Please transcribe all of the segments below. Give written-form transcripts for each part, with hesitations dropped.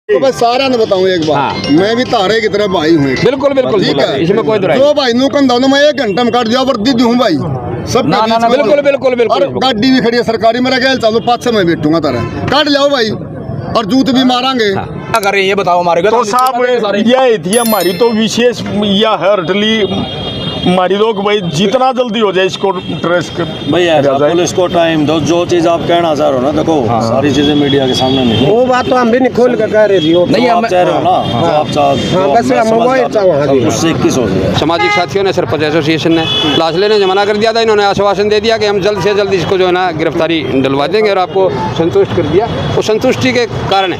तो मैं सारा ने बताऊं एक बार। हाँ। मैं भी तारे की तरह भाई हूँ। बिल्कुल बिल्कुल ठीक है, इसमें कोई दुराई जो भाई नुकन दानो मैं 1 घंटा में काट दिया वर्दी दी हूँ भाई सब। ना ना ना बिल्कुल बिल्कुल बिल्कुल और गाड़ी भी खड़ी है सरकारी, मेरा गैल चालू 5 मैं बैठूंगा तारा काट जाओ भाई और जूत भी मारांगे। क्या कर रहे हैं ये बताओ हमारे को। तो साहब यह थी हमारी तो विशेष या हर्टली हमारी लोग भाई जितना जल्दी हो जाए इसको ट्रेस कर भैया पुलिस को टाइम दो, जो चीज आप कहना चाह रहे हो ना, देखो सारी चीजें मीडिया के सामने नहीं। वो बात तो हम भी नहीं खोल कर कह रहे थे। नहीं आप चाह रहे हो ना, जो आप उससे 21 हो जाए। सामाजिक साथियों ने, सरपंच एसोसिएशन ने लाश लेने से मना कर दिया था। इन्होंने आश्वासन दे दिया कि हम जल्द से जल्द इसको जो है ना गिरफ्तारी डलवा देंगे और आपको संतुष्ट कर दिया। वो संतुष्टि के कारण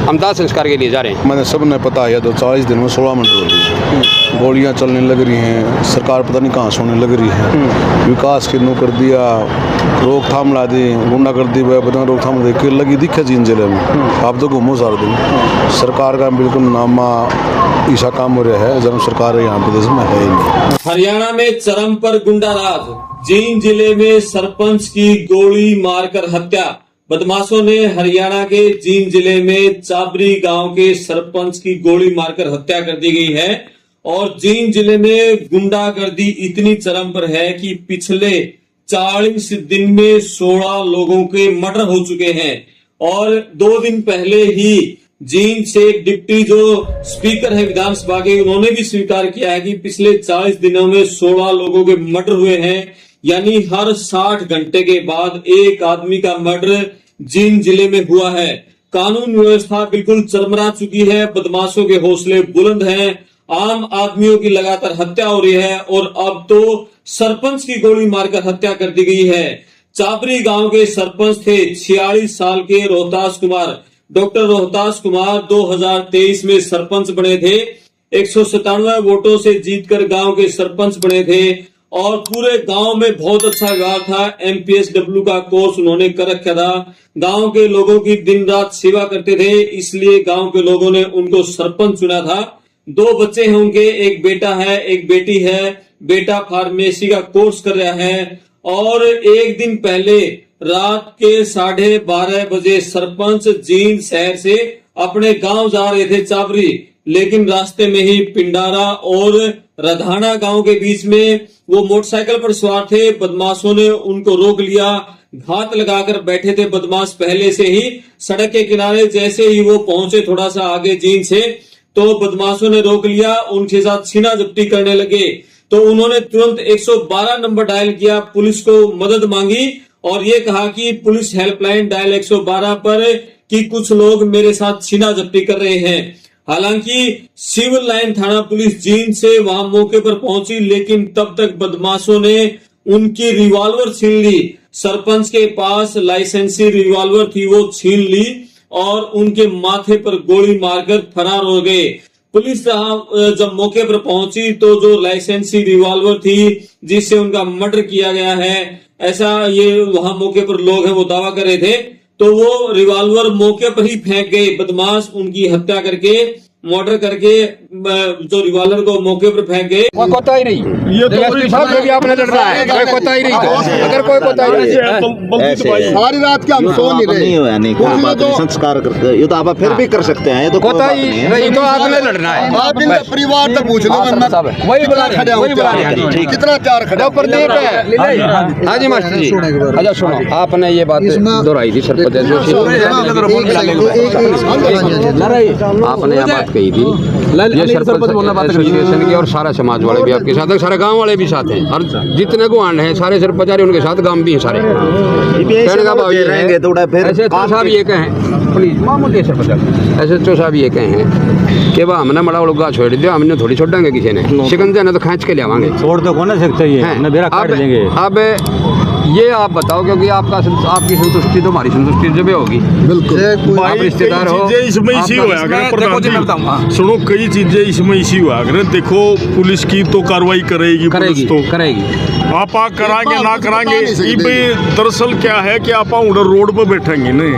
हम दाह संस्कार के लिए जा रहे हैं। मैंने सब ने पता है, तो 40 दिन में 16 मिनट हो रही है, गोलियाँ चलने लग रही हैं, सरकार पता नहीं कहाँ से होने लग रही है, विकास के नु कर दिया, रोकथाम ला दी, गुंडा कर दी, बता रोकथाम देख के लगी दिखे जीन जिले में। आप तो घूमो सारे दिन, सरकार का बिल्कुल नामा ईसा काम हो रहा है, जब सरकार है यहाँ प्रदेश में है ही नहीं। हरियाणा में चरम पर गुंडा राज, जींद जिले में सरपंच की गोली मारकर हत्या। बदमाशों ने हरियाणा के जींद जिले में चाबरी गांव के सरपंच की गोली मारकर हत्या कर दी गई है। और जींद जिले में गुंडागर्दी इतनी चरम पर है कि पिछले 40 दिन में 16 लोगों के मर्डर हो चुके हैं। और 2 दिन पहले ही जींद से एक डिप्टी जो स्पीकर है विधानसभा के, उन्होंने भी स्वीकार किया है कि पिछले 40 दिनों में 16 लोगों के मर्डर हुए हैं। यानी हर 60 घंटे के बाद एक आदमी का मर्डर जींद जिले में हुआ है। कानून व्यवस्था बिल्कुल चरमरा चुकी है, बदमाशों के हौसले बुलंद हैं, आम आदमियों की लगातार हत्या हो रही है और अब तो सरपंच की गोली मारकर हत्या कर दी गई है। चाबरी गांव के सरपंच थे 46 साल के रोहतास कुमार। डॉक्टर रोहतास कुमार 2023 में सरपंच बने थे। 197 वोटों से जीतकर गांव के सरपंच बने थे और पूरे गांव में बहुत अच्छा व्यवहार था। MPSW का कोर्स उन्होंने कर रखा था। गांव के लोगों की दिन रात सेवा करते थे, इसलिए गांव के लोगों ने उनको सरपंच चुना था। 2 बच्चे हैं उनके, एक बेटा है एक बेटी है। बेटा फार्मेसी का कोर्स कर रहा है। और एक दिन पहले रात के 12:30 बजे सरपंच जींद शहर से अपने गांव जा रहे थे चाबरी, लेकिन रास्ते में ही पिंडारा और रधाना गांव के बीच में वो मोटरसाइकिल पर सवार थे। बदमाशों ने उनको रोक लिया, घात लगाकर बैठे थे बदमाश पहले से ही सड़क के किनारे। जैसे ही वो पहुंचे थोड़ा सा आगे जींद से, तो बदमाशों ने रोक लिया, उनके साथ छीना झपटी करने लगे। तो उन्होंने तुरंत 112 नंबर डायल किया, पुलिस को मदद मांगी और ये कहा कि पुलिस हेल्पलाइन डायल 112 पर कि कुछ लोग मेरे साथ छीना झपटी कर रहे हैं। हालांकि सिविल लाइन थाना पुलिस जींद से वहां मौके पर पहुंची, लेकिन तब तक बदमाशों ने उनकी रिवॉल्वर छीन ली। सरपंच के पास लाइसेंसी रिवॉल्वर थी, वो छीन ली और उनके माथे पर गोली मारकर फरार हो गए। पुलिस जब मौके पर पहुंची तो जो लाइसेंसी रिवॉल्वर थी जिससे उनका मर्डर किया गया है, ऐसा ये वहां मौके पर लोग हैं वो दावा कर रहे थे, तो वो रिवॉल्वर मौके पर ही फेंक गए। बदमाश उनकी हत्या करके, मर्डर करके जो रिवॉल्वर को मौके पर फेंक गए। कोई कोताही नहीं, ये तो भी आपने लड़ रहा है, कोई कोताही नहीं था। अगर कोई कोताही नहीं, सारी रात के हम सो नहीं रहे। संस्कार करते ये तो आप फिर भी कर सकते हैं, ये तो कोताही नहीं तो आपने लड़ना है। आप इनका परिवार तक पूछ लो, वही बुला रहे हैं, कितना चार खड़ा प्रदीप है। हाँ जी मास्टर जी, अच्छा सुनो, आपने ये बात दोहराई थी सरपंच आपने यहाँ बात कही थी, ये सरपंच एसोसिएशन के और सारा समाज वाले भी आपके साथ हैं, सारे गांव वाले भी साथ हैं और जितने गुआंढ हैं सारे सरपंच उनके साथ, गांव भी हैं सारे। कहने का भाव ये रहेंगे तो ऐसे साहब ये कहें प्लीज मामूली सरपंच ऐसे तो साहब ये कहें कि वह हमने बड़ा लोग छोड़ दिया, हमने थोड़ी छोड़ेंगे किसी ने, शिकंजा ने तो खींच के ले आवांगे, छोड़ तो कौन सकते हैं। अब ये आप बताओ, क्योंकि आपकी संतुष्टि तो हमारी संतुष्टि जब होगी। बिल्कुल आप रिश्तेदार हो, इसमें इसी हुआ सुनो, कई चीजें इसमें इसी हुआ। देखो पुलिस की तो कार्रवाई करेगी आप कराएंगे ना कराएंगे। दरअसल क्या है कि आप उधर रोड पर बैठेंगे नहीं,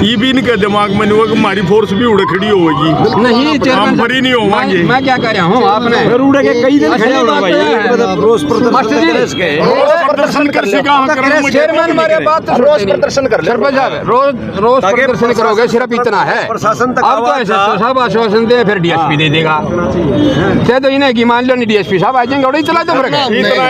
ये भी इनके दिमाग में नहीं होगा कि हमारी फोर्स भी उड़े खड़ी होगी, नहीं हम फ्री नहीं होंगे। मैं क्या कह रहा हूँ, आपने उड़े के कई दिन खड़े हो भाई, रोज प्रदर्शन कर सीखा चेयरमैन हमारे बात रोज प्रदर्शन कर ले सरपंच साहब, रोज प्रदर्शन करोगे सिर्फ इतना है। प्रशासन तक अब तो आवाज एसएसओ साहब आश्वासन दे फिर डीएसपी दे देगा। तो इन्हें की मान लो नहीं डीएसपी साहब आ जाएंगे और इतना तो फर्क है।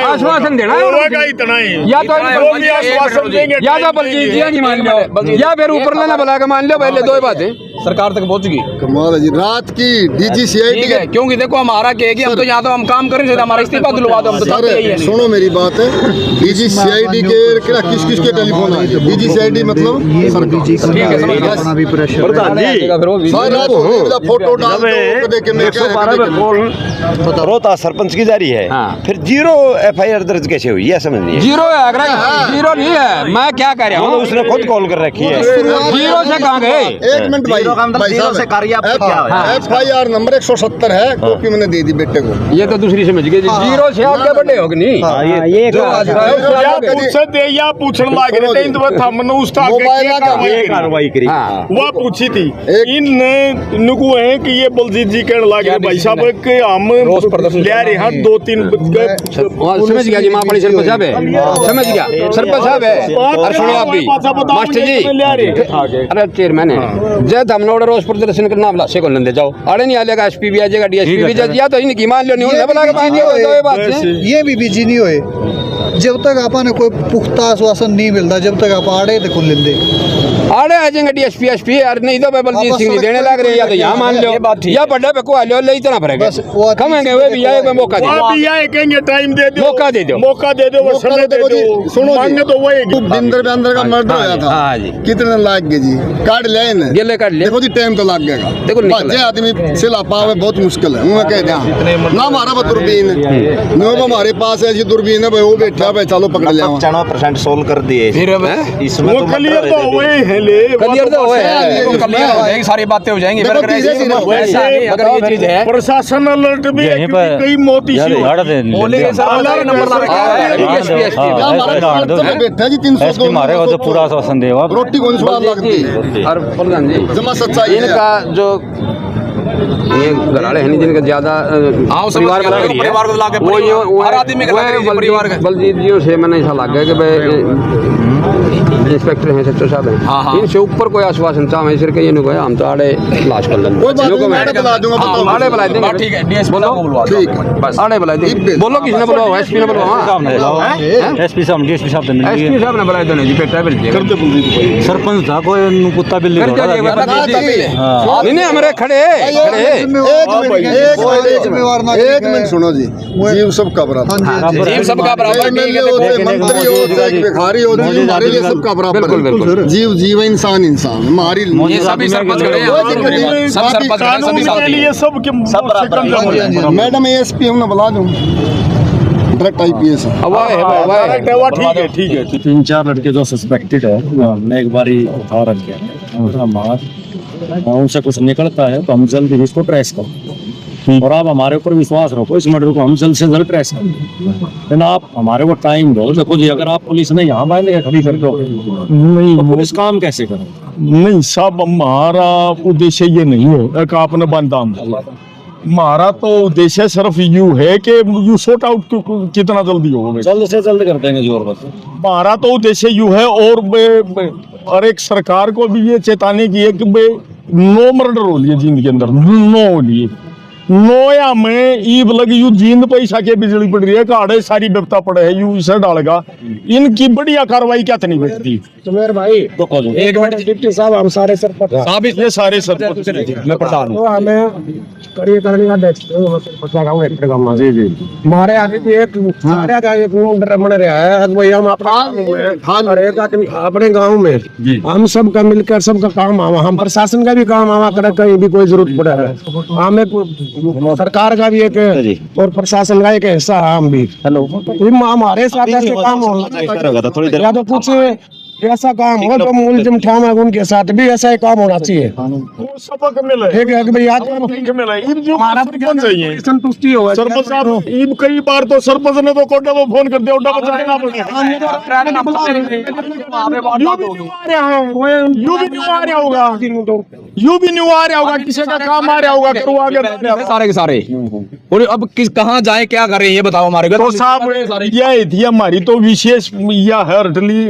आश्वासन देना होगा इतना ही, या तो आश्वासन देंगे, या तो बलजीत जी की मान लो, या फिर ऊपर लेना बुला के मान लो। पहले दो ही बातें सरकार तक पहुंच गई। कमाल है जी, रात की डीजीसीआईडी ठीक है, क्योंकि देखो हमारा क्या है कि हम तो यहाँ तो हम काम करें, हमारा इस्तीफा दिलवा दो, हम तो चाहते ही अरे है। सुनो मेरी बात है, डीजीसीआईडी के किस किस के टेलीफोन आए? डीजीसीआईडी मतलब फोटो डाल दो देख के मैं क्या रोता सरपंच की जारी है, फिर 0 FIR दर्ज कैसे हुई है समझ नहीं। जीरो है अगर जीरो नहीं है, मैं क्या कर रहा हूँ, उसने खुद कॉल कर रखी है। जीरो से कहाँ गए? एक मिनट भाई, FIR नंबर 170 है, कॉपी मैंने दे दी बेटे को। ये तो दूसरी समझ गई जी, जीरो से आगे बढ़े होगी नहीं। या पूछने लाग रहे थे कार्रवाई करी वो पूछी थी इन नुकु है कि ये बलजीत जी कहने लगे भाई साहब कि हम ले रहे हैं 2-3 समझ गया जी, महापड़ी सरपंच साहब है, समझ गया सरपंच साहब है। और सुनो आप भी मास्टर जी, अरे चेयरमैन है जब हम लोग रोज प्रदर्शन करना हमला से को लेंदे जाओ, अरे नहीं आलेगा एसपी भी आ जाएगा, डीएसपी भी जाएगा, तो इनकी मान लो नहीं होने बुला के मान लो। दो बात है, ये भी बिजी नहीं होए जब तक आपने कोई पुख्ता आश्वासन नहीं मिलता, जब तक आप आड़े तो खुल लेंदे आड़े आ जाएंगे डीएसपी एसपी, और नहीं तो बलजीत सिंह नहीं देने लग रहे, या तो यहाँ मान लो या बड़े पे को लो, ले इतना फर्क है। कमेंगे वे भी आए, मौका दे, टाइम दे दो, मौका दे दो, मौका दे दो, समय दे दो। सुनो मांगे तो वही बिंदर पे अंदर का मर्डर होया था, कितने लाग गए जी, काट ले ना गेले काट ले। देखो जी टाइम तो लग गएगा, देखो निकल जे आदमी सिला पावे बहुत मुश्किल है। मैं कह दिया ना हमारा दूरबीन नो हमारे पास है जी दूरबीन है भाई, वो बैठा भाई चलो पकड़ लिया 95% सोल्व कर दिए फिर इसमें तो क्लियर तो हुए हैं, ले क्लियर तो हुए हैं, क्लियर हो जाएगी, सारी बातें हो जाएंगी। देखो तीसरे दिन ऐसा नहीं, अगर ये चीज है प्रशासन अलर्ट भी है, कई मौत इश्यू बोलेंगे सर अलग नंबर बैठा जी 302 मारे हो तो पूरा आश्वासन दे रोटी कौन स्वाद लगती है और प्रधान जी जमा सच्चाई है। इनका जो ये घराड़े हैं नहीं जिनका ज्यादा परिवार बलजीत जी से मैंने ऐसा लग गया कि भाई इंस्पेक्टर हैं सच्चो साहब हैं, इनसे ऊपर कोई आश्वासन चाहे सिर के ये नहीं हम तो आड़े लाश कर लेंगे, आड़े बुला देंगे। ठीक है, डीएसपी बोलो बुलवा दो, ठीक है बस आड़े बुला देंगे। बोलो किसने बुलवाओ, एसपी ने बुलवाओ, एसपी साहब डीएसपी साहब एसपी साहब ने बुलाए दोनों जी, पेटा बिल सरपंच था कोई कुत्ता बिल्ली नहीं नहीं हमारे खड़े एक मिनट सुनो जी, जीव सब का बराबर, जीव सबका बराबर, मंत्री हो चाहे भिखारी हो, जीव हमारे लिए सबका बराबर बिल्कुल बिल्कुल, जीव जीव इंसान इंसान हमारी ये सभी सरपंच खड़े हैं, सब सरपंच खड़े हैं, सभी साथ ही हैं। सब बराबर। मैडम एएसपी हम ना बुला दूं, डायरेक्ट आईपीएस ठीक है 3-4 लड़के जो सस्पेक्टेड है हमने एक बारी उठा रखे हैं, उनसे कुछ निकलता है तो हम जल्द ही इसको ट्रेस करो, और आप हमारे ऊपर विश्वास रखो, इस मर्डर को हम जल्द से जल्द ट्रेस करें। लेकिन आप हमारे को टाइम दो, देखो जी अगर आप पुलिस ने यहाँ बांधे खड़ी कर दो नहीं तो पुलिस काम कैसे करे? नहीं साहब, हमारा उद्देश्य ये नहीं है कि आपने बंदाम हमारा तो उद्देश्य सिर्फ यू है कि यू सॉर्ट आउट कितना जल्दी हो, जल्द से जल्द कर देंगे जोर बस। हमारा तो उद्देश्य यू है, और एक सरकार को भी ये चेतावनी की है कि नो मर्डर हो लिए जिंद के अंदर, नो हो लिए नोया में ईब लगी यू जींद पैसा के बिजली पड़ रही है, काड़े सारी व्यवस्था पड़े है, यू इसे डालेगा, इनकी बढ़िया कार्रवाई क्या नहीं बैठती। तो मेरे भाई एक मिनट डिप्टी साहब, हम सारे सरपंच साहब ये सारे सरपंच मैं प्रधान हूं, हमें करिए करने का जी जी हमारे आगे भी एक सारे आगे एक मन रहा है भाई, हम अपने गांव में हम सब का मिलकर सबका काम आवा, हम प्रशासन का भी काम आवा करे, कहीं भी कोई जरूरत पड़े है हमें, सरकार का भी एक और प्रशासन का एक हिस्सा है, हम भी हमारे साथ ऐसे काम होना या तो कुछ ऐसा काम हो जो मुलजिम ठाम है उनके साथ भी ऐसा ही काम होना चाहिए। सबक मिले ठीक है कि भाई आज हमारा चाहिए संतुष्टि हो सरपंच साहब, ईद कई बार तो सरपंच ने तो कोटा को फोन कर दिया, उल्टा बचा देना यू भी नहीं आ रहा होगा, किसी का काम आ रहा होगा, करवा के सारे के सारे और अब किस कहाँ जाए क्या करें ये बताओ हमारे को। तो साहब यह थी हमारी तो विशेष यह है हर्टली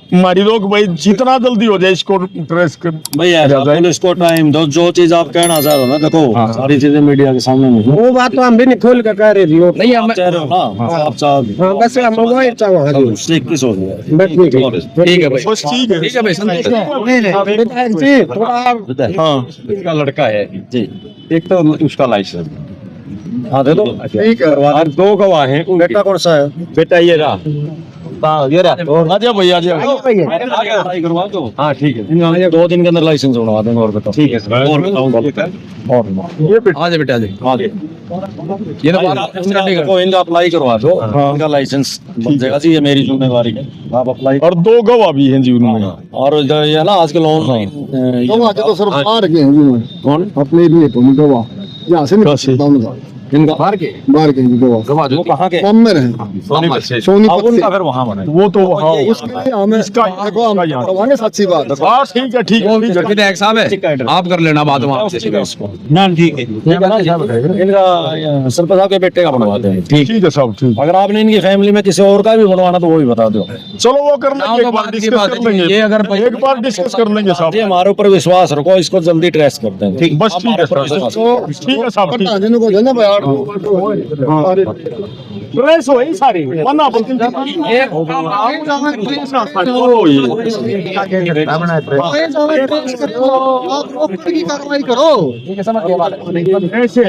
हमारी लोग भाई जितना जल्दी हो जाए इसको ट्रेस कर भैया इसको टाइम दो, जो चीज आप कहना चाह रहे हो ना, देखो सारी चीजें मीडिया के सामने नहीं वो बात तो हम भी नहीं खोल कर कह रहे थे, नहीं हम कह रहे हो ना आप चाह बस हम वही चाहो उससे किस हो गया। ठीक है भाई, बस ठीक है ठीक है भाई, संतुष्ट हो। जी थोड़ा हाँ इसका लड़का है जी एक तो उसका लाइसेंस, हाँ दे दो ठीक है। और 2 गवाह हैं। बेटा कौन सा है? बेटा ये रहा, ये रहा आजा भैया आजा करवा दो। हाँ ठीक है, 2 दिन के अंदर लाइसेंस बनवा देंगे। और बताओ ठीक है सर। और बताऊंगा और आ जाए बेटा आ जाए। ये तो बात को इनका अप्लाई करवा दो, इनका लाइसेंस बन जाएगा जी, ये मेरी जिम्मेवारी है, आप अप्लाई। और 2 गवाह भी हैं जी उनमें। और इधर ये ना आजकल ऑनलाइन गवाह के तो सर बाहर के हैं जी, कौन अपने लिए तो नहीं गवाह यहाँ से नहीं इनका बाहर के जी गवाह वो कहाँ के? कम में रहे सोनीपत से। अगर वहाँ बने वो तो हाँ उसके लिए हमें देखो हम करवाएंगे, सच्ची बात है। हाँ ठीक है ठीक है विधायक साहब है, आप कर लेना बात वहाँ से। ना ठीक है इनका सरपंच साहब के बेटे का बनवाते हैं। ठीक है साहब ठीक। अगर आपने इनकी फैमिली में किसी और का भी बनवाना तो वो भी बता दो। चलो वो कर लेंगे, एक बार डिस्कस कर लेंगे, ये अगर एक बार डिस्कस कर लेंगे साहब। ये हमारे ऊपर विश्वास रखो, इसको जल्दी ट्रेस कर देंगे। बस ठीक है साहब, ठीक है साहब ठीक। प्रधान जी को जाना भाई ट्रेस हो ही सारी वरना बोलते की कार्रवाई करो। ऐसे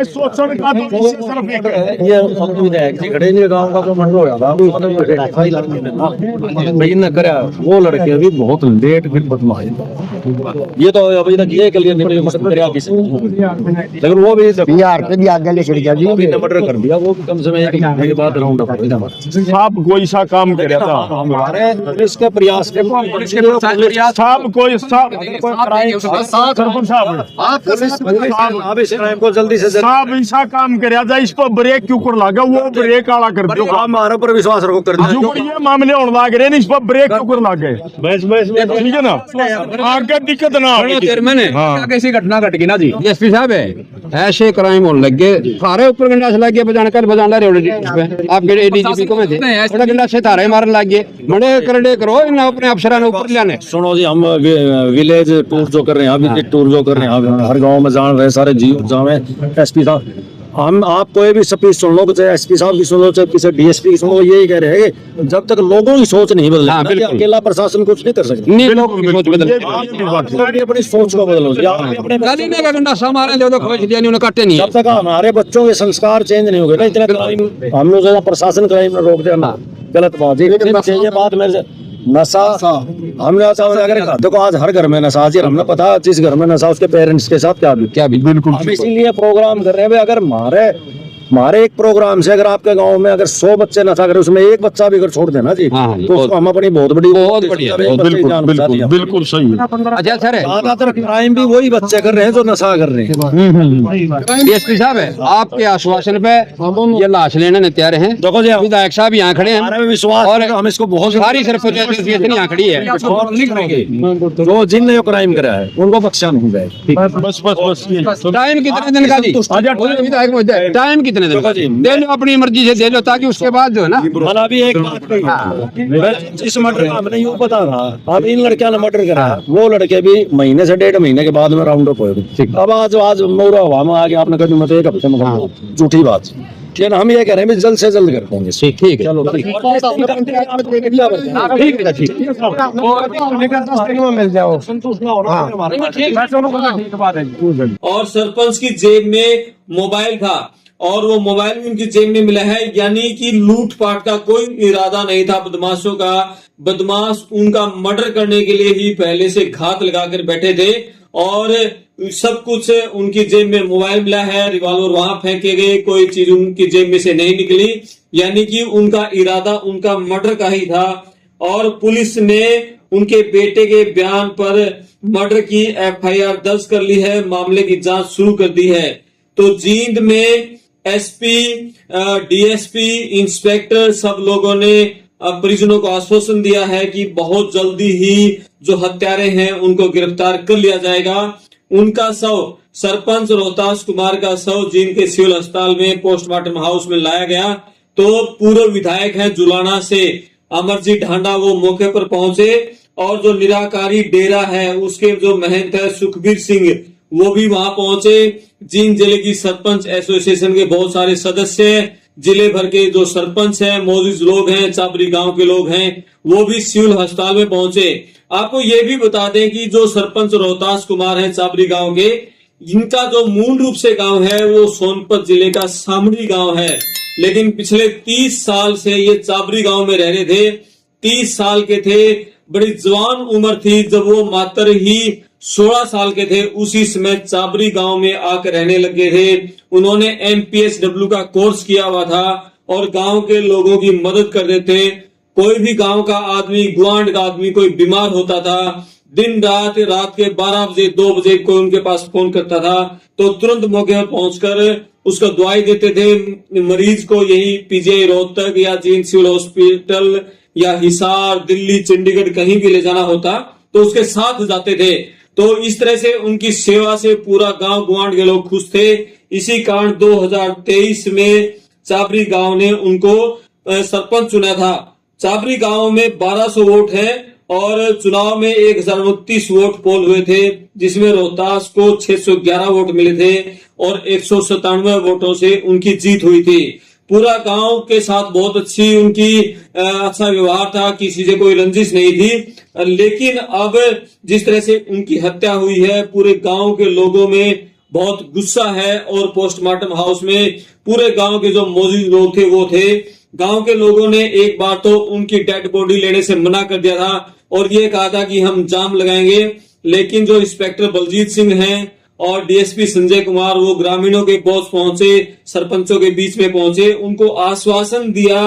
सोचने का ये विधायक जी खड़े इनके गाँव का मर्डर हो जाता भाई न करे वो लड़के अभी बहुत लेट फिर बदमाश। ये तो अभी तक ये क्लियर नहीं मसला किसी, लेकिन वो भी बिहार के भी आगे लेकर गया जी, अभी मर्डर कर दिया वो कम से कम 1 महीने के बाद राउंड अप हुआ। साहब कोई सा काम कर रहा था हमारे पुलिस के प्रयास के साहब कोई सरपंच साहब आप इस क्राइम को जल्दी से साहब ऐसा काम कर रहा था, इस पर ब्रेक क्यों कर लगा, वो ब्रेक आला कर दो। हमारे ऊपर विश्वास रखो कर जो ये मामले होने लग रहे हैं इस पर ब्रेक क्यों कर लग गए। बस ठीक है ना, आगे दिक्कत ना हाँ कैसी घटना घट गई ना जी। एसपी साहब है ऐसे क्राइम होने लग गए, थारे ऊपर गंडा से लग गया बजान कर बजान रहे आप डीजीपी को में थे थोड़ा गंडा से थारे मारने लग गए, बड़े करड़े करो इन अपने अफसरान ऊपर लाने। सुनो जी, हम विलेज टूर जो कर रहे हैं, विजिट टूर जो कर रहे हैं, हर गांव में जान रहे सारे जी जावे एसपी साहब, हम आप कोई भी स्पीच सुन लो, चाहे एसपी साहब की सुन लो, चाहे किसी डीएसपी की सुन लो, यही कह रहे हैं कि जब तक लोगों की सोच नहीं बदले अकेला प्रशासन कुछ नहीं कर सकता। नहीं लोगों की सोच बदल अपनी सोच को बदलो, गाली ने का गंडा सा मारे जो खोज दिया नहीं उन्हें काटे नहीं। जब तक हमारे बच्चों के संस्कार चेंज नहीं हो गए ना, इतना क्राइम हमने ज्यादा प्रशासन क्राइम में रोक देना गलत बात है। ये बात मेरे नशा हमने अगर देखो आज हर घर में नशा, आज हमने पता जिस घर में नशा उसके पेरेंट्स के साथ क्या भी बिल्कुल हम इसीलिए प्रोग्राम कर रहे हैं। अगर हमारे एक प्रोग्राम से अगर आपके गांव में अगर 100 बच्चे नशा करें, उसमें एक बच्चा भी अगर छोड़ देना जी, तो उसको हम अपनी बहुत बढ़िया बिल्कुल सही है। अच्छा सर ज्यादातर क्राइम भी वही बच्चे कर रहे हैं जो नशा कर रहे हैं। एसपी साहब है आपके आश्वासन पे ये लाश लेने तैयार हैं। देखो जी विधायक साहब यहाँ खड़े हैं, हमारे विश्वास और हम इसको बहुत सारी सरपंच एसोसिएशन यहाँ खड़ी है। जो जिनने जो क्राइम करा है उनको बख्शा नहीं जाएगा। बस टाइम कितने दिन का जी? विधायक टाइम कितने दिन का? दे लो अपनी मर्जी से दे लो, ताकि उसके बाद जो है ना। मैंने अभी एक बात कही, इस मर्डर का मैंने यूँ बता रहा, अब इन लड़कियों ने मर्डर करा, वो लड़के भी महीने से 1.5 महीने के बाद में राउंड अप हुए। अब आज मोरा हवा में आगे आपने कभी मतलब 1 हफ्ते में झूठी बात, लेकिन हम ये कह रहे हैं जल्द से जल्द कर देंगे। ठीक है चलो मिल जाओ। और सरपंच की जेब में मोबाइल था और वो मोबाइल भी उनकी जेब में मिला है, यानी कि लूटपाट का कोई इरादा नहीं था बदमाशों का। बदमाश उनका मर्डर करने के लिए ही पहले से घात लगाकर बैठे थे और सब कुछ उनकी जेब में मोबाइल मिला है, रिवॉल्वर वहां फेंके गए, कोई चीज उनकी जेब में से नहीं निकली, यानी कि उनका इरादा उनका मर्डर का ही था। और पुलिस ने उनके बेटे के बयान पर मर्डर की एफआईआर दर्ज कर ली है, मामले की जांच शुरू कर दी है। तो जींद में एसपी, डीएसपी, इंस्पेक्टर सब लोगों ने परिजनों को आश्वासन दिया है कि बहुत जल्दी ही जो हत्यारे हैं उनको गिरफ्तार कर लिया जाएगा। उनका शव, सरपंच रोहतास कुमार का शव जींद के सिविल अस्पताल में पोस्टमार्टम हाउस में लाया गया तो पूर्व विधायक है जुलाना से अमरजीत ढांडा वो मौके पर पहुंचे और जो निराकारी डेरा है उसके जो महंत है सुखबीर सिंह वो भी वहां पहुंचे। जींद जिले की सरपंच एसोसिएशन के बहुत सारे सदस्य, जिले भर के जो सरपंच हैं, मौजूद लोग हैं, चाबरी गांव के लोग हैं, वो भी सिविल अस्पताल में पहुंचे। आपको ये भी बता दें कि जो सरपंच रोहतास कुमार हैं चाबरी गांव के, इनका जो मूल रूप से गांव है वो सोनपत जिले का सामड़ी गांव है, लेकिन पिछले 30 साल से ये चाबरी गांव में रह रहे थे। 30 साल के थे, बड़ी जवान उम्र थी जब वो मात्र ही 16 साल के थे, उसी समय चाबरी गांव में आकर रहने लगे थे। उन्होंने MPSW का कोर्स किया हुआ था और गांव के लोगों की मदद कर देते थे। कोई भी गांव का आदमी, गुआंढ का आदमी कोई बीमार होता था, दिन रात के 12 बजे 2 बजे कोई उनके पास फोन करता था तो तुरंत मौके पर पहुंचकर उसको दवाई देते थे। मरीज को यही PGI रोहतक या जींद सिविल हॉस्पिटल या हिसार, दिल्ली, चंडीगढ़ कहीं भी ले जाना होता तो उसके साथ जाते थे। तो इस तरह से उनकी सेवा से पूरा गांव गुआंढ के लोग खुश थे। इसी कारण 2023 में चाबरी गांव ने उनको सरपंच चुना था। चाबरी गांव में 1200 वोट है और चुनाव में 1029 वोट पोल हुए थे, जिसमें रोहतास को 611 वोट मिले थे और 197 वोटों से उनकी जीत हुई थी। पूरा गांव के साथ बहुत अच्छी उनकी अच्छा व्यवहार था, किसी से कोई रंजिश नहीं थी। लेकिन अब जिस तरह से उनकी हत्या हुई है, पूरे गांव के लोगों में बहुत गुस्सा है और पोस्टमार्टम हाउस में पूरे गांव के जो मौजूद लोग थे वो थे। गांव के लोगों ने एक बार तो उनकी डेड बॉडी लेने से मना कर दिया था और ये कहा था कि हम जाम लगाएंगे, लेकिन जो इंस्पेक्टर बलजीत सिंह हैं और DSP संजय कुमार वो ग्रामीणों के पास पहुंचे, सरपंचों के बीच में पहुंचे, उनको आश्वासन दिया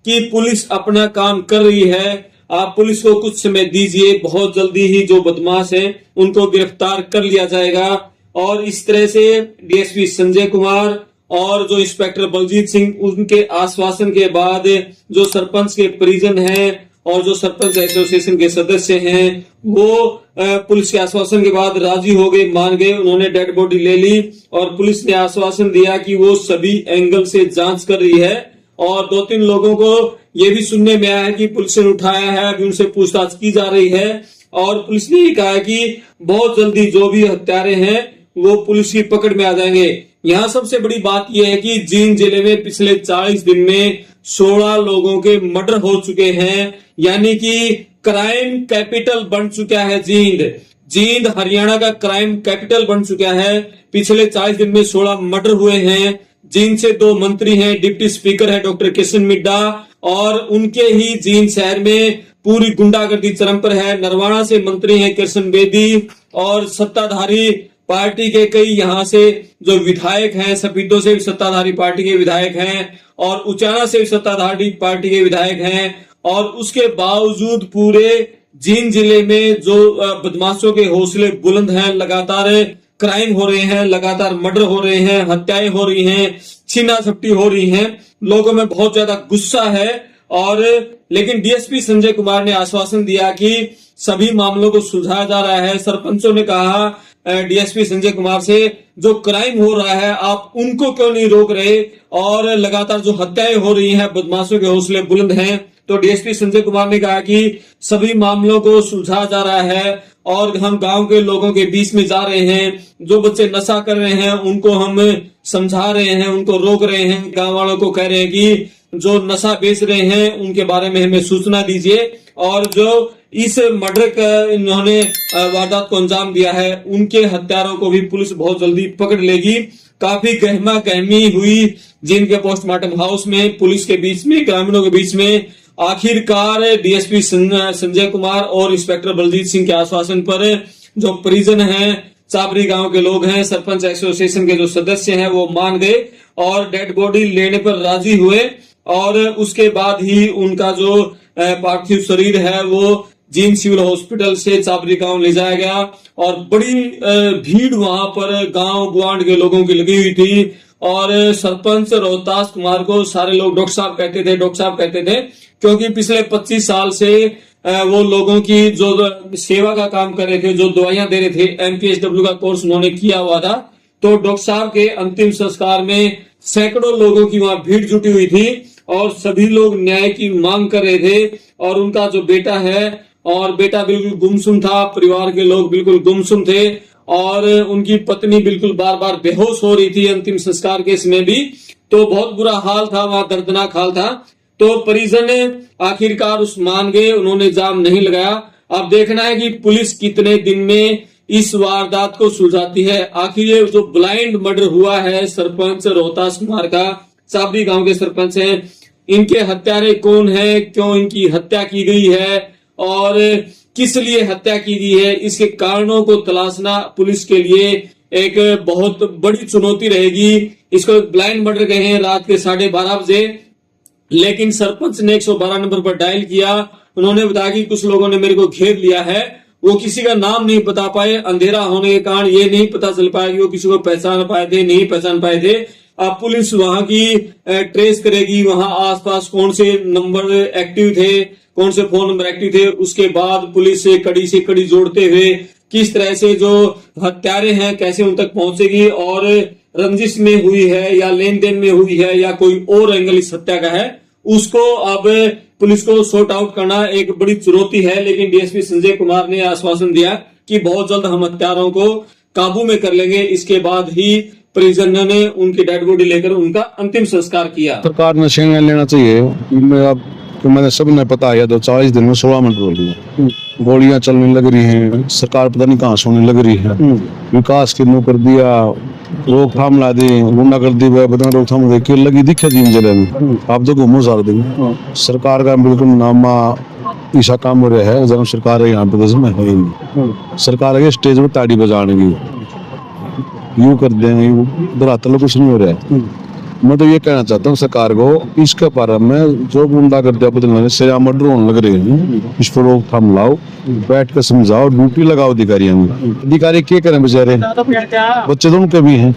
कि पुलिस अपना काम कर रही है, आप पुलिस को कुछ समय दीजिए, बहुत जल्दी ही जो बदमाश हैं उनको गिरफ्तार कर लिया जाएगा। और इस तरह से DSP संजय कुमार और जो इंस्पेक्टर बलजीत सिंह, उनके आश्वासन के बाद जो सरपंच के परिजन हैं और जो सरपंच एसोसिएशन के सदस्य हैं वो पुलिस के आश्वासन के बाद राजी हो गए, मान गए। उन्होंने डेड बॉडी ले ली और पुलिस ने आश्वासन दिया कि वो सभी एंगल से जांच कर रही है। और 2-3 लोगों को ये भी सुनने में आया है कि पुलिस ने उठाया है, अभी उनसे पूछताछ की जा रही है। और पुलिस ने कहा है कि बहुत जल्दी जो भी हत्यारे हैं वो पुलिस की पकड़ में आ जाएंगे। यहाँ सबसे बड़ी बात यह है कि जींद जिले में पिछले 40 दिन में 16 लोगों के मर्डर हो चुके हैं, यानी कि क्राइम कैपिटल बन चुका है जींद हरियाणा का क्राइम कैपिटल बन चुका है। पिछले 40 दिन में 16 मर्डर हुए हैं। जींद से 2 मंत्री हैं, डिप्टी स्पीकर है डॉक्टर किशन मिड्डा और उनके ही जींद शहर में पूरी गुंडागर्दी चरम पर है। नरवाना से मंत्री हैं कृष्ण बेदी और सत्ताधारी पार्टी के कई यहाँ से जो विधायक हैं, सपीटो से भी सत्ताधारी पार्टी के विधायक हैं और उचाना से भी सत्ताधारी पार्टी के विधायक हैं। और उसके बावजूद पूरे जींद जिले में जो बदमाशों के हौसले बुलंद हैं, लगातार क्राइम हो रहे हैं, लगातार मर्डर हो रहे हैं, हत्याएं हो रही हैं, छीना झपटी हो रही हैं, लोगों में बहुत ज्यादा गुस्सा है। और लेकिन DSP संजय कुमार ने आश्वासन दिया कि सभी मामलों को सुलझाया जा रहा है। सरपंचों ने कहा DSP संजय कुमार से, जो क्राइम हो रहा है आप उनको क्यों नहीं रोक रहे, और लगातार जो हत्याएं हो रही हैं, बदमाशों के हौसले बुलंद हैं। तो DSP संजय कुमार ने कहा कि सभी मामलों को सुलझाया जा रहा है और हम गांव के लोगों के बीच में जा रहे हैं, जो बच्चे नशा कर रहे हैं उनको हम समझा रहे हैं, उनको रोक रहे हैं। गांव वालों को कह रहे हैं कि जो नशा बेच रहे हैं उनके बारे में हमें सूचना दीजिए, और जो इस मर्डर का इन्होंने वारदात को अंजाम दिया है उनके हत्यारों को भी पुलिस बहुत जल्दी पकड़ लेगी। काफी गहमा गहमी हुई जिनके पोस्टमार्टम हाउस में, पुलिस के बीच में, ग्रामीणों के बीच में। आखिरकार DSP संजय कुमार और इंस्पेक्टर बलजीत सिंह के आश्वासन पर जो परिजन हैं, चाबरी गांव के लोग हैं, सरपंच एसोसिएशन के जो सदस्य हैं वो मान गए और डेड बॉडी लेने पर राजी हुए। और उसके बाद ही उनका जो पार्थिव शरीर है वो जींद सिविल हॉस्पिटल से चाबरी गांव ले जाया गया और बड़ी भीड़ वहां पर गांव गुआंढ के लोगों की लगी हुई थी। और सरपंच रोहतास कुमार को सारे लोग डॉक्टर साहब कहते थे, क्योंकि पिछले 25 साल से वो लोगों की जो सेवा का काम कर रहे थे, जो दवाइयां दे रहे थे, MPSW का कोर्स उन्होंने किया हुआ था। तो डॉक्टर साहब के अंतिम संस्कार में सैकड़ों लोगों की वहां भीड़ जुटी हुई थी और सभी लोग न्याय की मांग कर रहे थे। और उनका जो बेटा है, और बेटा बिल्कुल गुमसुम था, परिवार के लोग बिल्कुल गुमसुम थे, और उनकी पत्नी बिल्कुल बार बार बेहोश हो रही थी अंतिम संस्कार के समय भी। तो बहुत बुरा हाल था वहां, दर्दनाक हाल था। तो परिजन आखिरकार उस मान गए, उन्होंने जाम नहीं लगाया। अब देखना है कि पुलिस कितने दिन में इस वारदात को सुलझाती है। आखिर ये जो ब्लाइंड मर्डर हुआ है सरपंच रोहतास कुमार का, चाबरी गांव के सरपंच हैं, इनके हत्यारे कौन है, क्यों इनकी हत्या की गई है और किस लिए हत्या की गई है, इसके कारणों को तलाशना पुलिस के लिए एक बहुत बड़ी चुनौती रहेगी। इसको ब्लाइंड मर्डर कहे हैं रात के 12:30 बजे, लेकिन सरपंच ने 112 नंबर पर डायल किया। उन्होंने बताया कि कुछ लोगों ने मेरे को घेर लिया है। वो किसी का नाम नहीं बता पाए, अंधेरा होने के कारण ये नहीं पता चल पाया कि वो किसी को पहचान पाए थे, नहीं पहचान पाए थे। अब पुलिस वहां की ट्रेस करेगी, वहां आसपास कौन से नंबर एक्टिव थे, कौन से फोन नंबर एक्टिव थे। उसके बाद पुलिस से कड़ी जोड़ते हुए किस तरह से जो हत्यारे हैं कैसे उन तक पहुंचेगी, और रंजिश में हुई है या लेन देन में हुई है या कोई और एंगल इस हत्या का है, उसको अब पुलिस को सॉर्ट आउट करना एक बड़ी चुनौती है। लेकिन डीएसपी संजय कुमार ने आश्वासन दिया कि बहुत जल्द हम हत्यारों को काबू में कर लेंगे। इसके बाद ही परिजनों ने उनकी डेड बॉडी लेकर उनका अंतिम संस्कार किया। सरकार ने निर्णय लेना चाहिए। मैंने सब ने पता है, 40 दिन में 16 मिनट हो रही है, गोलियां चलने लग रही हैं, सरकार पता नहीं कहाँ सोने लग रही है, विकास के मुंह कर दिया, रोकथाम ला दी, गुंडा कर दी, रोकथाम लगी दिखे जिन जिले में। आप तो घूमो सार दिन, सरकार का बिल्कुल नामा ईसा काम हो रहा है। जब सरकार है यहाँ प्रदेश में है ही नहीं। सरकार है स्टेज पर ताड़ी बजाने की, यूं कर देंगे, धरातल कुछ नहीं हो रहा है। मैं तो ये कहना चाहता हूँ सरकार को, इसके बारे में जो गुंडा कर दिया बदलने सजा मर्डर होने लग रही है, इस पर रोकथाम लाओ, बैठ कर समझाओ, ड्यूटी लगाओ अधिकारियों में। अधिकारी क्या करें बेचारे, बच्चे तो उनके भी हैं।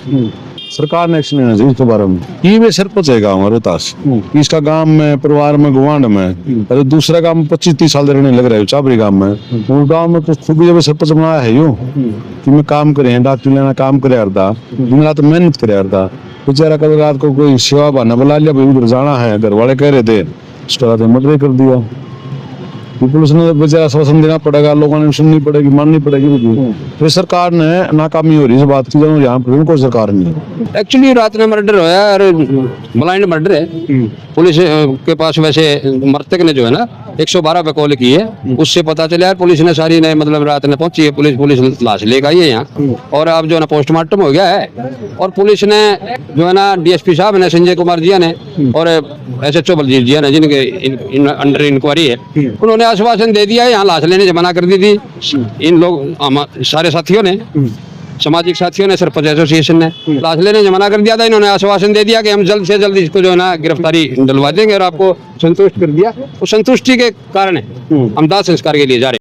सरकार ने एक्शन लेना चाहिए इसके बारे में। ये सरपंच है गाँव रोहतास, इसका गाँव में परिवार में गुवांड में, अरे दूसरा गाँव में 25-30 साल रहने लग रहे हो चाबरी गाँव में। उस गाँव में तो खुद जब सरपंच बनाया है यो कि मैं काम करे, डॉक्टर लेना काम करे अर्धा दिन रात मेहनत करे अर्धा। बेचारा कल रात को कोई सेवा बहाना बुला लिया, भाई उधर जाना है, घर वाले कह रहे थे, उसके बाद मर्डर कर दिया। पुलिस ने बेचारा आश्वासन देना पड़ेगा, लोगों ने सुननी पड़ेगी, माननी पड़ेगी। फिर सरकार ने नाकामी हो रही है इस बात की, जब यहाँ पर कोई सरकार नहीं। एक्चुअली रात में मर्डर होया और ब्लाइंड मर्डर है। पुलिस के पास वैसे मृतक ने जो है ना 112 पे कॉल की है, उससे पता चला यार पुलिस ने सारी ने मतलब रात में पहुंची है, पुलिस लाश लेकर आई है यहाँ। और अब जो है ना पोस्टमार्टम हो गया है, और पुलिस ने जो है ना डीएसपी साहब ने संजय कुमार जी ने और SHO बलजीत जी ने, जिनके अंडर इंक्वायरी है, उन्होंने आश्वासन दे दिया है। यहाँ लाश लेने से मना कर दी थी इन लोग सारे साथियों ने, सामाजिक साथियों ने, सरपंच एसोसिएशन ने लाश लेने से मना कर दिया था। इन्होंने आश्वासन दे दिया कि हम जल्द से जल्द इसको जो है ना गिरफ्तारी दिलवा देंगे, और आपको संतुष्ट कर दिया। उस संतुष्टि के कारण हम दाह संस्कार के लिए जा रहे हैं।